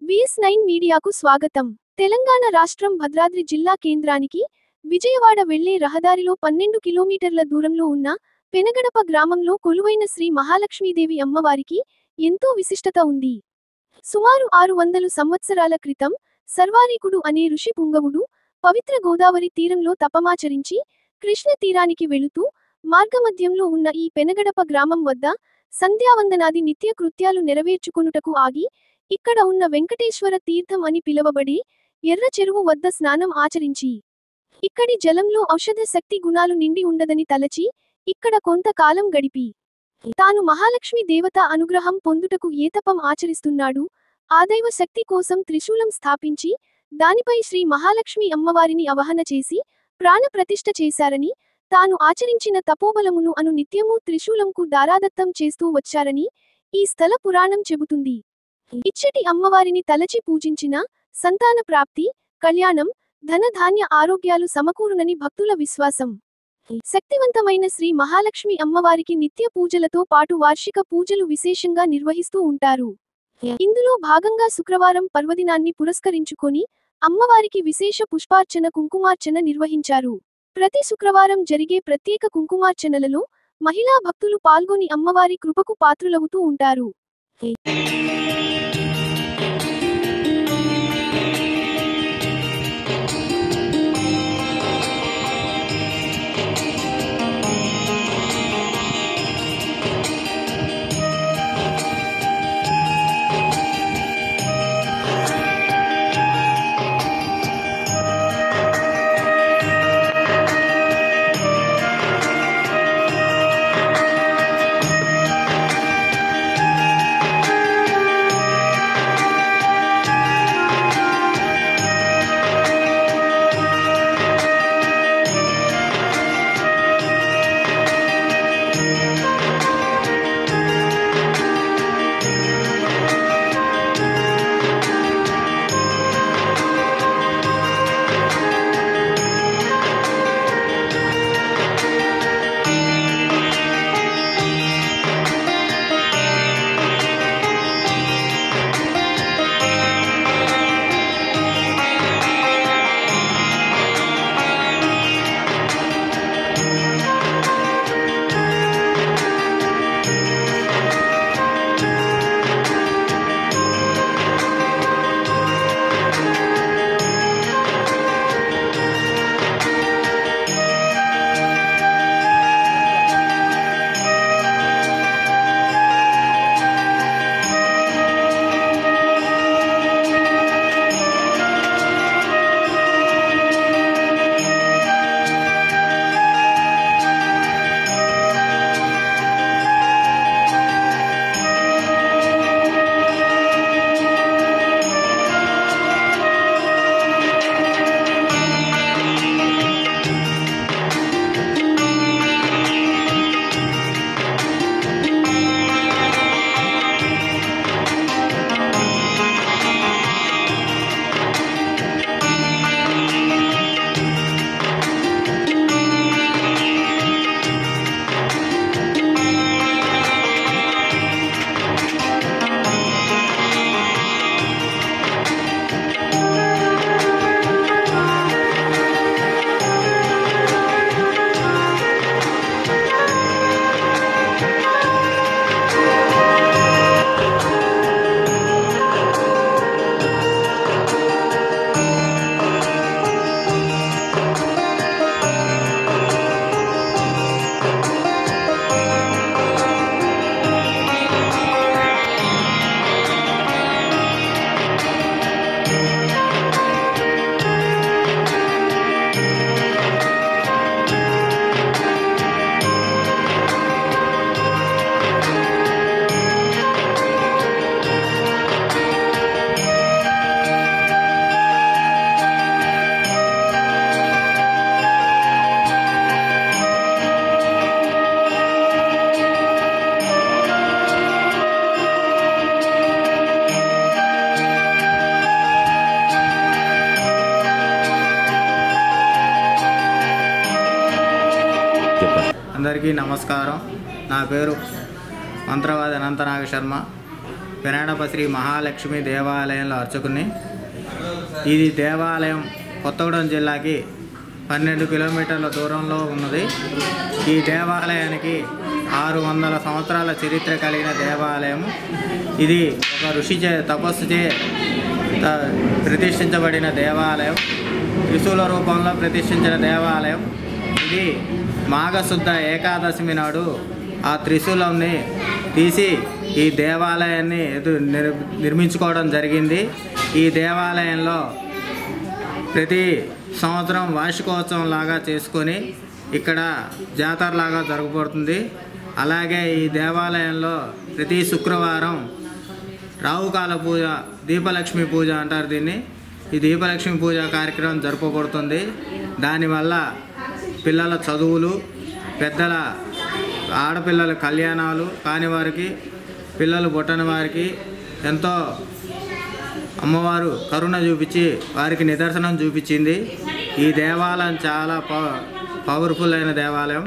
VS9 మీడియాకు స్వాగతం. తెలంగాణ రాష్ట్రం భద్రాద్రి జిల్లా కేంద్రానికి విజయవాడ వెళ్లే రహదారిలో 12 కిలోమీటర్ల దూరంలో ఉన్న పెనగడప గ్రామంలో కొలువైన శ్రీ మహాలక్ష్మీదేవి అమ్మవారికి ఎంతో విశిష్టత ఉంది. సుమారు 600 సంవత్సరాల క్రితం సర్వారీకుడు అనే ఋషి పుంగవుడు పవిత్ర గోదావరి తీరంలో తపమాచరించి కృష్ణ తీరానికి వెళుతూ మార్గమధ్యంలో ఉన్న ఈ పెనగడప గ్రామం వద్ద సంధ్యావందనాది నిత్య కృత్యాలు నెరవేర్చుకొనుటకు ఆగి ఇక్కడ ఉన్న వెంకటేశ్వర తీర్థం అని పిలువబడే ఎర్ర చెరువు వద్ద స్నానం ఆచరించి ఇక్కడి జలంలో ఔషధ శక్తి గుణాలు నిండి ఉండదని తలచి ఇక్కడ కొంతకాలం గడిపి తాను మహాలక్ష్మి దేవత అనుగ్రహం పొందుటకు ఏతపం ఆచరిస్తున్నాడు. ఆ దైవ శక్తి కోసం త్రిశూలం స్థాపించి దానిపై శ్రీ మహాలక్ష్మి అమ్మవారిని అవహన చేసి ప్రాణ ప్రతిష్ఠ చేశారని, తాను ఆచరించిన తపోబలమును అను నిత్యము త్రిశూలంకు దారాదత్తం చేస్తూ వచ్చారని ఈ స్థల పురాణం చెబుతుంది. ఇచ్చటి అమ్మవారిని తలచి పూజించిన సంతాన ప్రాప్తి, కళ్యాణం, ధనధాన్య ఆరోగ్యాలు సమకూరునని భక్తుల విశ్వాసం. శక్తివంతమైన శ్రీ మహాలక్ష్మి అమ్మవారికి నిత్య పూజలతో పాటు వార్షిక పూజలు విశేషంగా నిర్వహిస్తూ ఉంటారు. ఇందులో భాగంగా శుక్రవారం పర్వదినాన్ని పురస్కరించుకొని అమ్మవారికి విశేష పుష్పార్చన, కుంకుమార్చన నిర్వహించారు. ప్రతి శుక్రవారం జరిగే ప్రత్యేక కుంకుమార్చనలలో మహిళా భక్తులు పాల్గొని అమ్మవారి కృపకు పాత్రులవుతూ ఉంటారు. అందరికీ నమస్కారం. నా పేరు మంత్రవాది అనంతనాగ శర్మ. పెనగడప శ్రీ మహాలక్ష్మి దేవాలయంలో అర్చకుని. ఇది దేవాలయం కొత్తగూడెం జిల్లాకి 12 కిలోమీటర్ల దూరంలో ఉన్నది. ఈ దేవాలయానికి 600 సంవత్సరాల చరిత్ర కలిగిన దేవాలయం. ఇది ఒక ఋషి తపస్సు ప్రతిష్ఠించబడిన దేవాలయం. త్రిశూల రూపంలో ప్రతిష్ఠించిన దేవాలయం. ఇది మాఘశుద్ధ ఏకాదశమి నాడు ఆ త్రిశూలంని తీసి ఈ దేవాలయాన్ని నిర్మించుకోవడం జరిగింది. ఈ దేవాలయంలో ప్రతి సంవత్సరం వార్షికోత్సవం లాగా చేసుకొని ఇక్కడ జాతరలాగా జరగబడుతుంది. అలాగే ఈ దేవాలయంలో ప్రతి శుక్రవారం రావుకాల పూజ, దీపలక్ష్మి పూజ అంటారు దీన్ని. ఈ దీపలక్ష్మి పూజ కార్యక్రమం జరపబడుతుంది. దానివల్ల పిల్లల చదువులు, పెద్దల ఆడపిల్లల కళ్యాణాలు కాని వారికి, పిల్లలు పుట్టని వారికి ఎంతో అమ్మవారు కరుణ చూపించి వారికి నిదర్శనం చూపించింది. ఈ దేవాలయం చాలా పవర్ఫుల్ అయిన దేవాలయం.